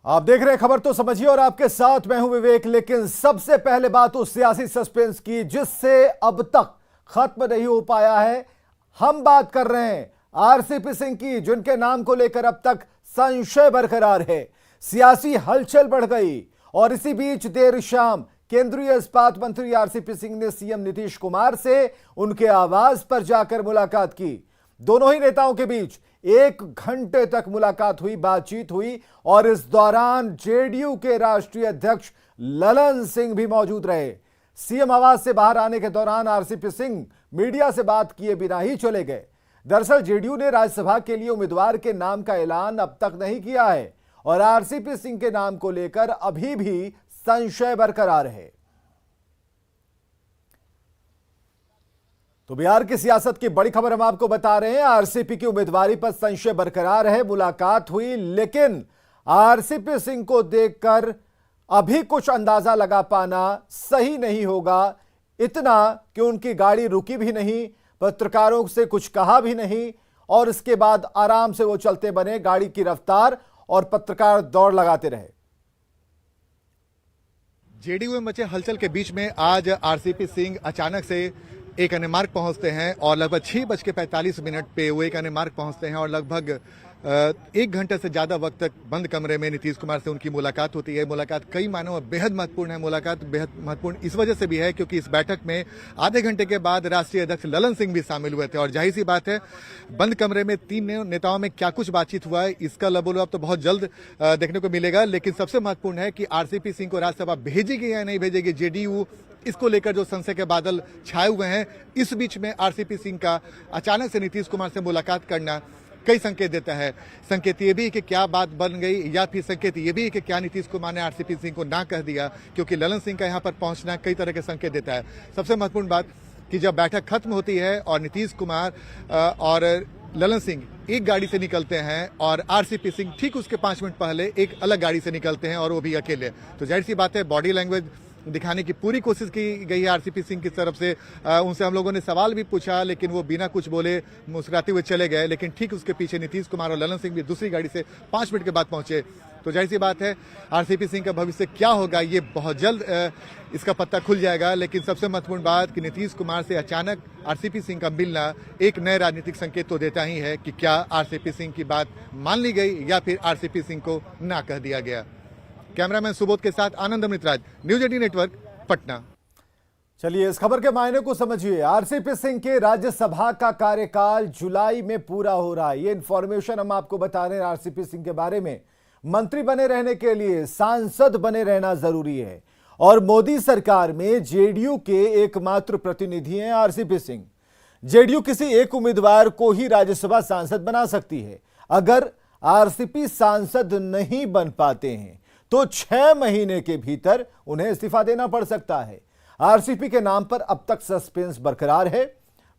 आप देख रहे हैं खबर तो समझिए और आपके साथ मैं हूं विवेक। लेकिन सबसे पहले बात उस सियासी सस्पेंस की जिससे अब तक खत्म नहीं हो पाया है। हम बात कर रहे हैं आरसीपी सिंह की, जिनके नाम को लेकर अब तक संशय बरकरार है। सियासी हलचल बढ़ गई और इसी बीच देर शाम केंद्रीय इस्पात मंत्री आरसीपी सिंह ने सीएम नीतीश कुमार से उनके आवास पर जाकर मुलाकात की। दोनों ही नेताओं के बीच 1 घंटे तक मुलाकात हुई, बातचीत हुई और इस दौरान जेडीयू के राष्ट्रीय अध्यक्ष ललन सिंह भी मौजूद रहे। सीएम आवास से बाहर आने के दौरान आरसीपी सिंह मीडिया से बात किए बिना ही चले गए। दरअसल जेडीयू ने राज्यसभा के लिए उम्मीदवार के नाम का ऐलान अब तक नहीं किया है और आरसीपी सिंह के नाम को लेकर अभी भी संशय बरकरार है। तो बिहार की सियासत की बड़ी खबर हम आपको बता रहे हैं। आरसीपी की उम्मीदवारी पर संशय बरकरार है। मुलाकात हुई लेकिन आरसीपी सिंह को देखकर अभी कुछ अंदाजा लगा पाना सही नहीं होगा। इतना कि उनकी गाड़ी रुकी भी नहीं, पत्रकारों से कुछ कहा भी नहीं और इसके बाद आराम से वो चलते बने गाड़ी की रफ्तार और पत्रकार दौड़ लगाते रहे। जेडीयू में मचे हलचल के बीच में आज आरसीपी सिंह अचानक से एक अन्य मार्ग पहुंचते हैं और लगभग 6:45 पे वो एक अन्य मार्ग पहुंचते हैं और लगभग 1 घंटे से ज्यादा वक्त तक बंद कमरे में नीतीश कुमार से उनकी मुलाकात होती है। मुलाकात कई मायनों में बेहद महत्वपूर्ण है। मुलाकात बेहद महत्वपूर्ण इस वजह से भी है क्योंकि इस बैठक में आधे घंटे के बाद राष्ट्रीय अध्यक्ष ललन सिंह भी शामिल हुए थे और जाहिर सी बात है बंद कमरे में 3 नेताओं में क्या कुछ बातचीत हुआ है इसका लबोलबाब तो बहुत जल्द देखने को मिलेगा। लेकिन सबसे महत्वपूर्ण है कि आरसीपी सिंह को राज्यसभा भेजेगी या नहीं भेजेगी, जेडीयू इसको लेकर जो संशय के बादल छाए हुए हैं। इस बीच में आरसीपी सिंह का अचानक से नीतीश कुमार से मुलाकात करना कई संकेत देता है। संकेत ये भी है कि क्या बात बन गई या फिर संकेत ये भी है कि क्या नीतीश कुमार ने आरसीपी सिंह को ना कह दिया, क्योंकि ललन सिंह का यहां पर पहुंचना कई तरह के संकेत देता है। सबसे महत्वपूर्ण बात कि जब बैठक खत्म होती है और नीतीश कुमार और ललन सिंह एक गाड़ी से निकलते हैं और आरसीपी सिंह ठीक उसके 5 मिनट पहले एक अलग गाड़ी से निकलते हैं और वो भी अकेले। तो जाहिर सी बात है बॉडी लैंग्वेज दिखाने की पूरी कोशिश की गई है आरसीपी सिंह की तरफ से। उनसे हम लोगों ने सवाल भी पूछा लेकिन वो बिना कुछ बोले मुस्कुराते हुए चले गए। लेकिन ठीक उसके पीछे नीतीश कुमार और ललन सिंह भी दूसरी गाड़ी से 5 मिनट के बाद पहुंचे। तो जाहिर सी बात है आरसीपी सिंह का भविष्य क्या होगा ये बहुत जल्द इसका पत्ता खुल जाएगा। लेकिन सबसे महत्वपूर्ण बात कि नीतीश कुमार से अचानक आरसीपी सिंह का मिलना एक नए राजनीतिक संकेत तो देता ही है कि क्या आरसीपी सिंह की बात मान ली गई या फिर आरसीपी सिंह को ना कह दिया गया। कैमरामैन सुबोध के साथ आनंद अमृतराज, न्यूज 18 नेटवर्क, पटना। चलिए इस खबर के मायने को समझिए। आरसीपी सिंह के राज्यसभा का कार्यकाल जुलाई में पूरा हो रहा है। ये इंफॉर्मेशन हम आपको बता रहे हैं आरसीपी सिंह के बारे में। मंत्री बने रहने के लिए सांसद बने रहना जरूरी है और मोदी सरकार में जेडीयू के एकमात्र प्रतिनिधि हैं आरसीपी सिंह। जेडीयू किसी एक उम्मीदवार को ही राज्यसभा सांसद बना सकती है। अगर आरसीपी सांसद नहीं बन पाते हैं तो 6 महीने के भीतर उन्हें इस्तीफा देना पड़ सकता है। आरसीपी के नाम पर अब तक सस्पेंस बरकरार है।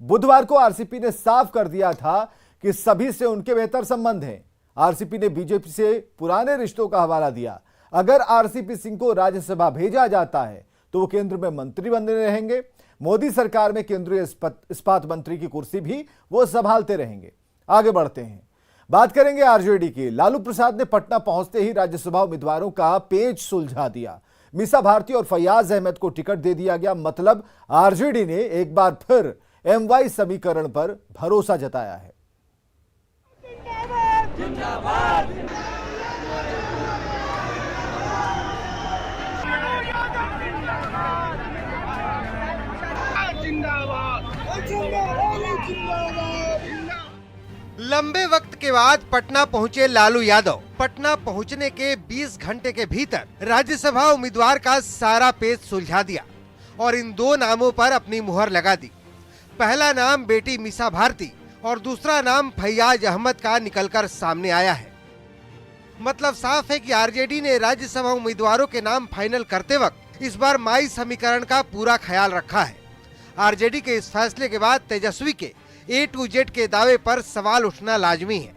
बुधवार को आरसीपी ने साफ कर दिया था कि सभी से उनके बेहतर संबंध हैं। आरसीपी ने बीजेपी से पुराने रिश्तों का हवाला दिया। अगर आरसीपी सिंह को राज्यसभा भेजा जाता है तो वो केंद्र में मंत्री बने रहेंगे। मोदी सरकार में केंद्रीय इस्पात मंत्री की कुर्सी भी वो संभालते रहेंगे। आगे बढ़ते हैं, बात करेंगे आरजेडी की। लालू प्रसाद ने पटना पहुंचते ही राज्यसभा उम्मीदवारों का पेच सुलझा दिया। मीसा भारती और फैयाज अहमद को टिकट दे दिया गया। मतलब आरजेडी ने एक बार फिर एमवाई समीकरण पर भरोसा जताया है। जिंदाबाद। लंबे वक्त के बाद पटना पहुंचे लालू यादव। पटना पहुंचने के 20 घंटे के भीतर राज्यसभा उम्मीदवार का सारा पेच सुलझा दिया और इन 2 नामों पर अपनी मुहर लगा दी। पहला नाम बेटी मीसा भारती और दूसरा नाम फैयाज अहमद का निकलकर सामने आया है। मतलब साफ है कि आरजेडी ने राज्यसभा उम्मीदवारों के नाम फाइनल करते वक्त इस बार माई समीकरण का पूरा ख्याल रखा है। आरजेडी के इस फैसले के बाद तेजस्वी के A to Z के दावे पर सवाल उठना लाजमी है।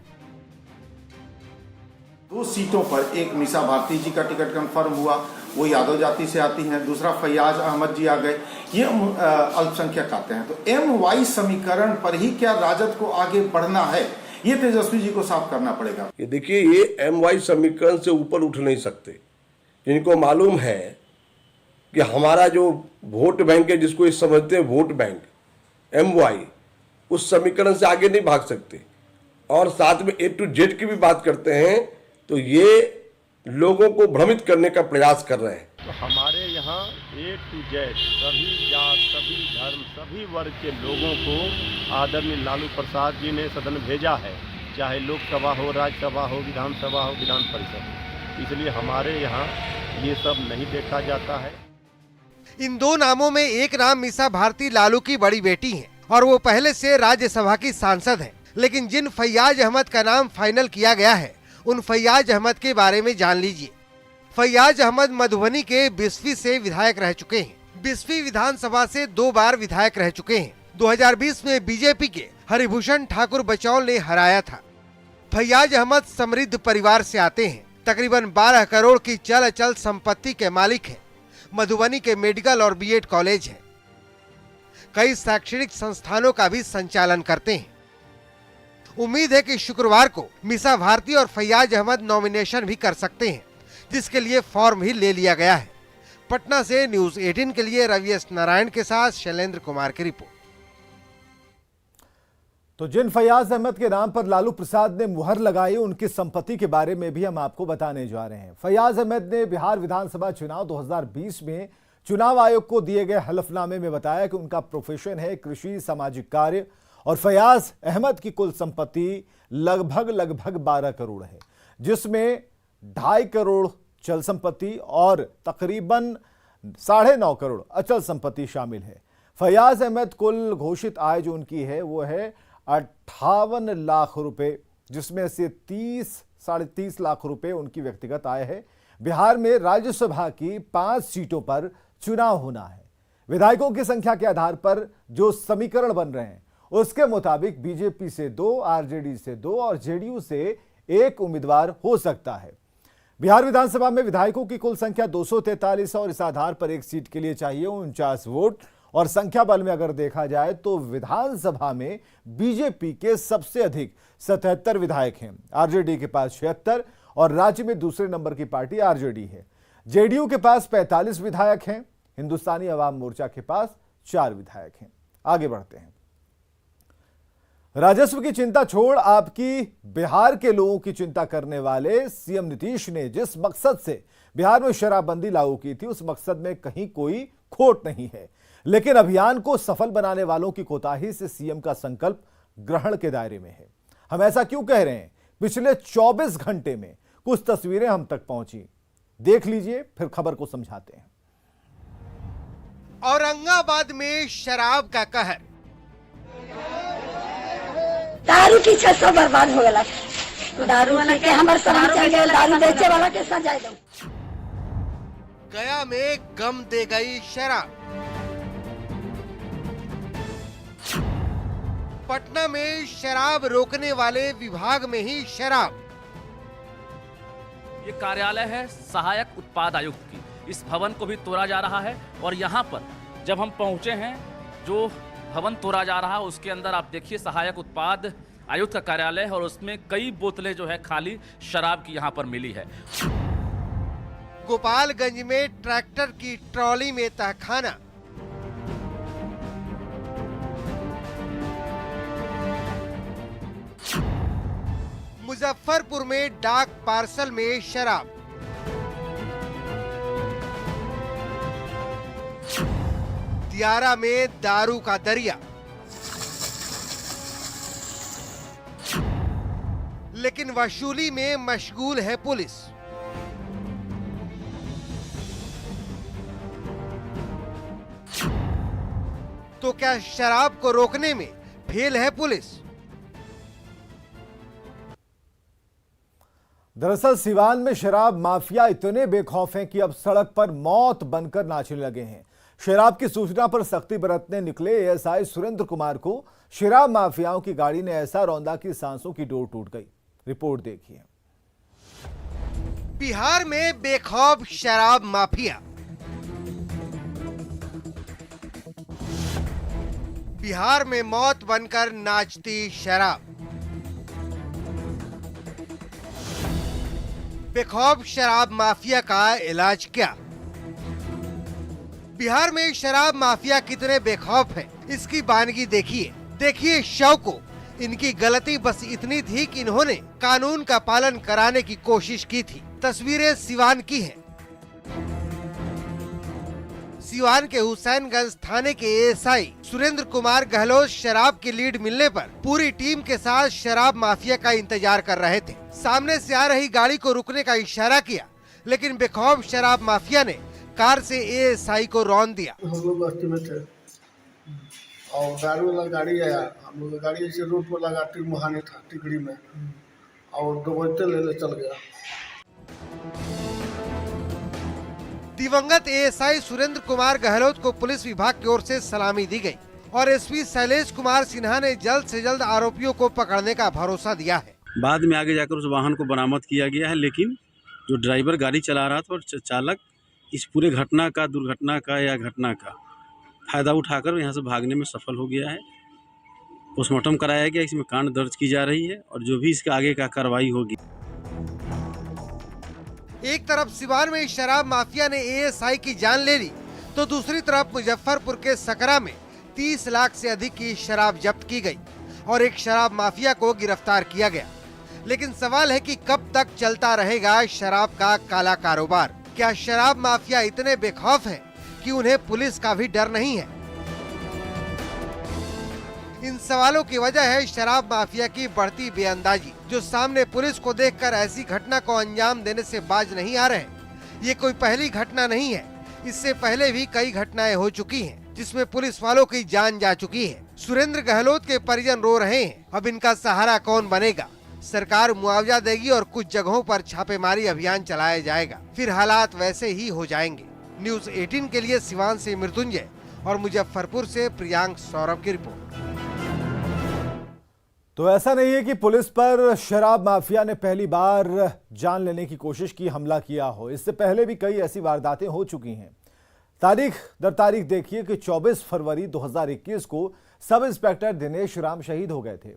2 सीटों पर एक मीसा भारती जी का टिकट कंफर्म हुआ, वो यादव जाति से आती हैं। दूसरा फैयाज अहमद जी आ गए, ये अल्पसंख्यक आते हैं। तो एम वाई समीकरण पर ही क्या राजद को आगे बढ़ना है, ये तेजस्वी जी को साफ करना पड़ेगा। ये देखिए, ये MY समीकरण से ऊपर उठ नहीं सकते। जिनको मालूम है कि हमारा जो वोट बैंक है, जिसको ये समझते हैं वोट बैंक MY, उस समीकरण से आगे नहीं भाग सकते। और साथ में A to Z की भी बात करते हैं तो ये लोगों को भ्रमित करने का प्रयास कर रहे हैं। तो हमारे यहाँ A to Z सभी जात, सभी धर्म, सभी वर्ग के लोगों को आदरणीय लालू प्रसाद जी ने सदन भेजा है, चाहे लोकसभा हो, राज्यसभा हो, विधानसभा हो, विधान परिषद हो। इसलिए हमारे यहाँ ये सब नहीं देखा जाता है। इन दो नामों में एक नाम मीसा भारती लालू की बड़ी बेटी हैं और वो पहले से राज्यसभा की सांसद हैं। लेकिन जिन फैयाज अहमद का नाम फाइनल किया गया है, उन फैयाज अहमद के बारे में जान लीजिए। फैयाज अहमद मधुबनी के बिस्फी से विधायक रह चुके हैं। बिस्फी विधानसभा से 2 बार विधायक रह चुके हैं। 2020 में बीजेपी के हरिभूषण ठाकुर बचौल ने हराया था। फैयाज अहमद समृद्ध परिवार से आते हैं। तकरीबन 12 करोड़ की चल अचल संपत्ति के मालिक हैं। मधुबनी के मेडिकल और BEd कॉलेज है। कई शैक्षणिक संस्थानों का भी संचालन करते हैं। उम्मीद है कि शुक्रवार को मीसा भारती और फैयाज अहमद नॉमिनेशन भी कर सकते हैं, जिसके लिए फॉर्म भी ले लिया गया है। पटना से न्यूज़ 18 के लिए रवि एस नारायण के साथ शैलेंद्र कुमार की रिपोर्ट। तो जिन फैयाज अहमद के नाम पर लालू प्रसाद ने मुहर लगाई, उनकी संपत्ति के बारे में भी हम आपको बताने जा रहे हैं। फैयाज अहमद ने बिहार विधानसभा चुनाव 2020 में चुनाव आयोग को दिए गए हलफनामे में बताया कि उनका प्रोफेशन है कृषि, सामाजिक कार्य, और फैयाज अहमद की कुल संपत्ति लगभग 12 करोड़ है, जिसमें 2.5 करोड़ चल संपत्ति और तकरीबन 9.5 करोड़ अचल संपत्ति शामिल है। फैयाज अहमद कुल घोषित आय जो उनकी है वो है 58 लाख रुपए, जिसमें से 30-30.5 लाख रुपए उनकी व्यक्तिगत आय है। बिहार में राज्यसभा की 5 सीटों पर चुनाव होना है। विधायकों की संख्या के आधार पर जो समीकरण बन रहे हैं उसके मुताबिक बीजेपी से 2, आरजेडी से 2 और जेडीयू से 1 उम्मीदवार हो सकता है। बिहार विधानसभा में विधायकों की कुल संख्या 243 और इस आधार पर एक सीट के लिए चाहिए 49 वोट। और संख्या बल में अगर देखा जाए तो विधानसभा में बीजेपी के सबसे अधिक 77 विधायक हैं। आरजेडी के पास 76 और राज्य में दूसरे नंबर की पार्टी आरजेडी है। जेडीयू के पास 45 विधायक हैं। हिंदुस्तानी अवाम मोर्चा के पास 4 विधायक हैं। आगे बढ़ते हैं। राजस्व की चिंता छोड़ आपकी बिहार के लोगों की चिंता करने वाले सीएम नीतीश ने जिस मकसद से बिहार में शराबबंदी लागू की थी, उस मकसद में कहीं कोई खोट नहीं है। लेकिन अभियान को सफल बनाने वालों की कोताही से सीएम का संकल्प ग्रहण के दायरे में है। हम ऐसा क्यों कह रहे हैं? पिछले 24 घंटे में कुछ तस्वीरें हम तक पहुंची, देख लीजिए, फिर खबर को समझाते हैं। औरंगाबाद में शराब का कहर। दारू की इच्छा सब बर्बाद हो गया। दारू पी के हमारे समाज चल गए, दारू बेचे वाला के साथ जाए। गया में गम दे गई शराब। पटना में शराब रोकने वाले विभाग में ही शराब। ये कार्यालय है सहायक उत्पाद आयुक्त की। इस भवन को भी तोड़ा जा रहा है और यहाँ पर जब हम पहुँचे हैं, जो भवन तोड़ा जा रहा है उसके अंदर आप देखिए सहायक उत्पाद आयुक्त का कार्यालय है और उसमें कई बोतलें जो है खाली शराब की यहाँ पर मिली है। गोपालगंज में ट्रैक्टर की ट्रॉली में तहखाना। मुजफ्फरपुर में डाक पार्सल में शराब। दियारा में दारू का दरिया। लेकिन वसूली में मशगूल है पुलिस। तो क्या शराब को रोकने में फेल है पुलिस? दरअसल सिवान में शराब माफिया इतने बेखौफ हैं कि अब सड़क पर मौत बनकर नाचने लगे हैं। शराब की सूचना पर सख्ती बरतने निकले एएसआई सुरेंद्र कुमार को शराब माफियाओं की गाड़ी ने ऐसा रौंदा कि सांसों की डोर टूट गई। रिपोर्ट देखिए। बिहार में बेखौफ शराब माफिया। बिहार में मौत बनकर नाचती शराब। बेखौफ शराब माफिया का इलाज क्या? बिहार में शराब माफिया कितने बेखौफ है, इसकी बानगी देखिए शव को। इनकी गलती बस इतनी थी कि इन्होंने कानून का पालन कराने की कोशिश की थी। तस्वीरें सिवान की हैं। सिवान के हुसैनगंज थाने के एएसआई सुरेंद्र कुमार गहलोत शराब की लीड मिलने पर पूरी टीम के साथ शराब माफिया का इंतजार कर रहे थे। सामने से आ रही गाड़ी को रुकने का इशारा किया, लेकिन बेखौफ शराब माफिया ने कार से एएसआई को रौंद दिया। हम लोग बस्ती में थे और दारू वाला गाड़ी आया, हम लोग गाड़ी ऐसे रोड पर लगा मुहाने था टिकड़ी में, और दबोचते ले चल गया। दिवंगत एएसआई सुरेंद्र कुमार गहलोत को पुलिस विभाग की ओर से सलामी दी गई और एसपी शैलेश कुमार सिन्हा ने जल्द से जल्द आरोपियों को पकड़ने का भरोसा दिया है। बाद में आगे जाकर उस वाहन को बरामद किया गया है, लेकिन जो ड्राइवर गाड़ी चला रहा था और चालक इस पूरे घटना का फायदा उठाकर यहाँ से भागने में सफल हो गया है। पोस्टमार्टम कराया गया, इसमें कांड दर्ज की जा रही है और जो भी इसके आगे का कार्रवाई होगी। एक तरफ सिवान में शराब माफिया ने एएसआई की जान ले ली, तो दूसरी तरफ मुजफ्फरपुर के सकरा में 30 लाख से अधिक की शराब जब्त की गई और एक शराब माफिया को गिरफ्तार किया गया। लेकिन सवाल है कि कब तक चलता रहेगा शराब का काला कारोबार? क्या शराब माफिया इतने बेखौफ हैं कि उन्हें पुलिस का भी डर नहीं है? इन सवालों की वजह है शराब माफिया की बढ़ती बेअंदाजी, जो सामने पुलिस को देखकर ऐसी घटना को अंजाम देने से बाज नहीं आ रहे। ये कोई पहली घटना नहीं है, इससे पहले भी कई घटनाएं हो चुकी हैं, जिसमें पुलिस वालों की जान जा चुकी है। सुरेंद्र गहलोत के परिजन रो रहे हैं, अब इनका सहारा कौन बनेगा? सरकार मुआवजा देगी और कुछ जगहों पर छापेमारी अभियान चलाया जाएगा, फिर हालात वैसे ही हो जाएंगे। न्यूज़ 18 के लिए सिवान से मृत्युंजय और मुजफ्फरपुर से प्रियांक सौरभ की रिपोर्ट। तो ऐसा नहीं है कि पुलिस पर शराब माफिया ने पहली बार जान लेने की कोशिश की, हमला किया हो। इससे पहले भी कई ऐसी वारदातें हो चुकी हैं। तारीख दर तारीख देखिए कि 24 फरवरी 2021 को सब इंस्पेक्टर दिनेश राम शहीद हो गए थे।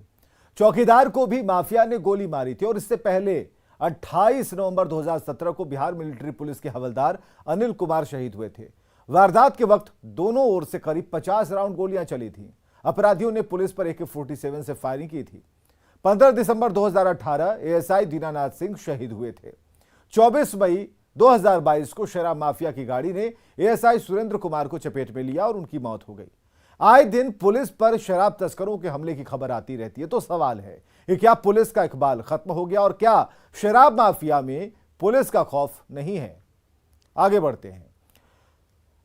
चौकीदार को भी माफिया ने गोली मारी थी और इससे पहले 28 नवंबर 2017 को बिहार मिलिट्री पुलिस के हवलदार अनिल कुमार शहीद हुए थे। वारदात के वक्त दोनों ओर से करीब 50 राउंड गोलियां चली थी। अपराधियों ने पुलिस पर AK-47 से फायरिंग की थी। 15 दिसंबर 2018 एएसआई दीनानाथ सिंह शहीद हुए थे। 24 मई 2022 को शराब माफिया की गाड़ी ने एएसआई सुरेंद्र कुमार को चपेट में लिया और उनकी मौत हो गई। आए दिन पुलिस पर शराब तस्करों के हमले की खबर आती रहती है, तो सवाल है कि क्या पुलिस का इकबाल खत्म हो गया और क्या शराब माफिया में पुलिस का खौफ नहीं है? आगे बढ़ते हैं।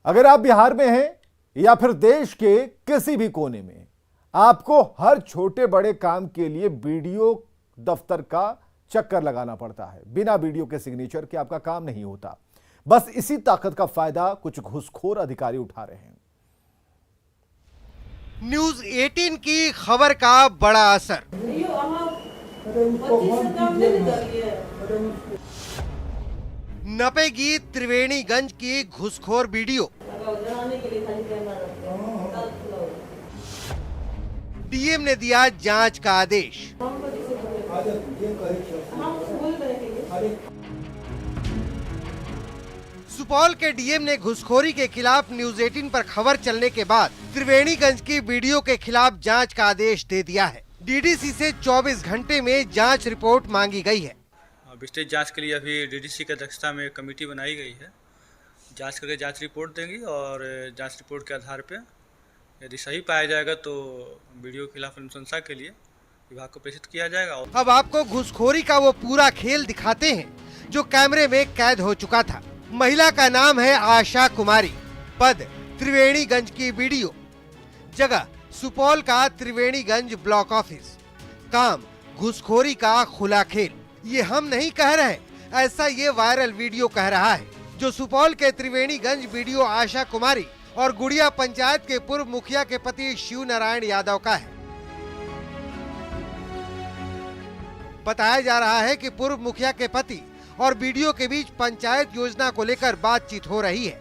अगर आप बिहार में हैं या फिर देश के किसी भी कोने में, आपको हर छोटे बड़े काम के लिए बीडीओ दफ्तर का चक्कर लगाना पड़ता है। बिना बीडीओ के सिग्नेचर के आपका काम नहीं होता। बस इसी ताकत का फायदा कुछ घूसखोर अधिकारी उठा रहे हैं। न्यूज़ 18 की खबर का बड़ा असर। नपेगी त्रिवेणीगंज की घुसखोर वीडियो। डीएम ने दिया जांच का आदेश। सुपौल के डीएम ने घुसखोरी के खिलाफ न्यूज़ 18 पर खबर चलने के बाद त्रिवेणीगंज की वीडियो के खिलाफ जांच का आदेश दे दिया है। डीडीसी से 24 घंटे में जांच रिपोर्ट मांगी गई है। विस्तृत जांच के लिए अभी डीडीसी की अध्यक्षता में कमेटी बनाई गई है। जांच करके जांच रिपोर्ट देंगी और जांच रिपोर्ट के आधार पर यदि सही पाया जाएगा तो वीडियो के खिलाफ अनुशंसा के लिए विभाग को प्रेषित किया जाएगा। अब आपको घुसखोरी का वो पूरा खेल दिखाते हैं जो कैमरे में कैद हो चुका था। महिला का नाम है आशा कुमारी, पद त्रिवेणीगंज की वीडियो, जगह सुपौल का त्रिवेणीगंज ब्लॉक ऑफिस, काम घुसखोरी का खुला खेल। ये हम नहीं कह रहे, ऐसा ये वायरल वीडियो कह रहा है, जो सुपौल के त्रिवेणीगंज वीडियो आशा कुमारी और गुड़िया पंचायत के पूर्व मुखिया के पति शिव नारायण यादव का है। बताया जा रहा है कि पूर्व मुखिया के पति और वीडियो के बीच पंचायत योजना को लेकर बातचीत हो रही है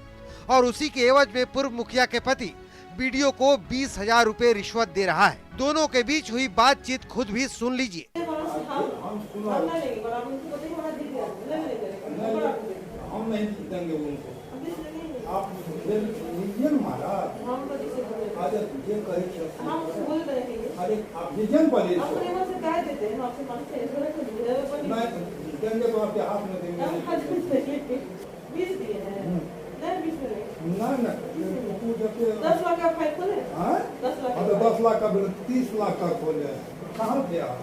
और उसी के एवज में पूर्व मुखिया के पति वीडियो को 20,000 रुपए रिश्वत दे रहा है। दोनों के बीच हुई बातचीत खुद भी सुन लीजिए। हम नहीं देंगे उनको। आप लीजिए महाराज, अरे ये कहे अरे आप लीजिए पहले, मैं देंगे तो आपके हाथ में देंगे। ना 10 लाख का फाइल खोले, 10 लाख का बिल 30 लाख का खोले। कहाँ थे आप?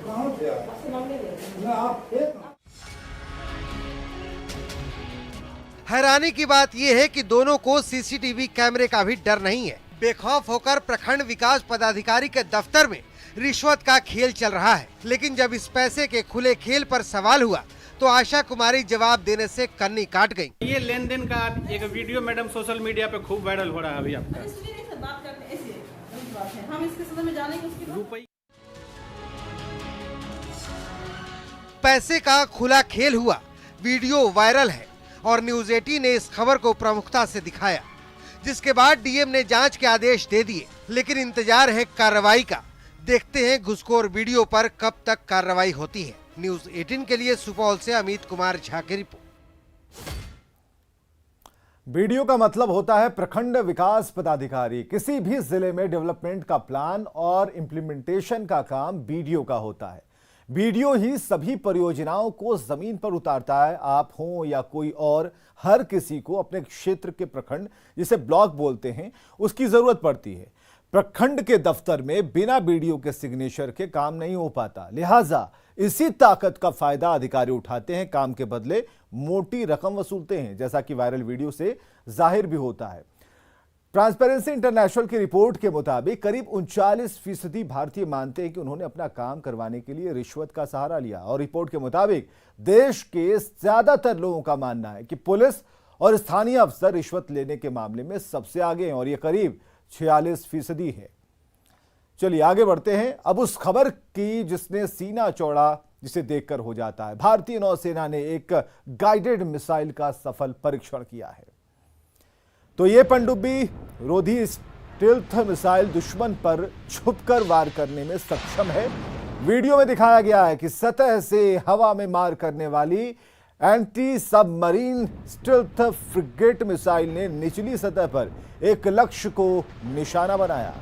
कहाँ थे आप? ना आप थे। हैरानी की बात यह है कि दोनों को सीसीटीवी कैमरे का भी डर नहीं है। बेखौफ होकर प्रखंड विकास पदाधिकारी के दफ्तर में रिश्वत का खेल चल रहा है। लेकिन जब इस पैसे के खुले खेल पर सवाल हुआ तो आशा कुमारी जवाब देने से कन्नी काट गई। ये लेन देन का एक वीडियो मैडम सोशल मीडिया पे खूब वायरल हो रहा है अभी आपका। हम इसके संबंध में जानेंगे उसकी रुपये पैसे का खुला खेल हुआ, वीडियो वायरल है और न्यूज 18 ने इस खबर को प्रमुखता से दिखाया, जिसके बाद डीएम ने जांच के आदेश दे दिए। लेकिन इंतजार है कार्रवाई का। देखते हैं घुसखोर वीडियो पर कब तक कार्रवाई होती है। न्यूज 18 के लिए सुपौल से अमित कुमार झा की रिपोर्ट। वीडियो का मतलब होता है प्रखंड विकास पदाधिकारी। किसी भी जिले में डेवलपमेंट का प्लान और इंप्लीमेंटेशन का काम वीडियो का होता है। वीडियो ही सभी परियोजनाओं को जमीन पर उतारता है। आप हो या कोई और, हर किसी को अपने क्षेत्र के प्रखंड, जिसे ब्लॉक बोलते हैं, उसकी जरूरत पड़ती है। प्रखंड के दफ्तर में बिना वीडियो के सिग्नेचर के काम नहीं हो पाता। लिहाजा इसी ताकत का फायदा अधिकारी उठाते हैं, काम के बदले मोटी रकम वसूलते हैं, जैसा कि वायरल वीडियो से जाहिर भी होता है। ट्रांसपेरेंसी इंटरनेशनल की रिपोर्ट के मुताबिक करीब 39% भारतीय मानते हैं कि उन्होंने अपना काम करवाने के लिए रिश्वत का सहारा लिया। और रिपोर्ट के मुताबिक देश के ज्यादातर लोगों का मानना है कि पुलिस और स्थानीय अफसर रिश्वत लेने के मामले में सबसे आगे हैं और यह करीब 46% है। चलिए आगे बढ़ते हैं अब उस खबर की जिसने सीना चौड़ा, जिसे देखकर हो जाता है। भारतीय नौसेना ने एक गाइडेड मिसाइल का सफल परीक्षण किया है। तो ये पनडुब्बी रोधी स्टेल्थ मिसाइल दुश्मन पर छुपकर वार करने में सक्षम है। वीडियो में दिखाया गया है कि सतह से हवा में मार करने वाली anti submarine stealth frigate missile ने निचली सतह पर एक लक्ष्य को निशाना बनाया।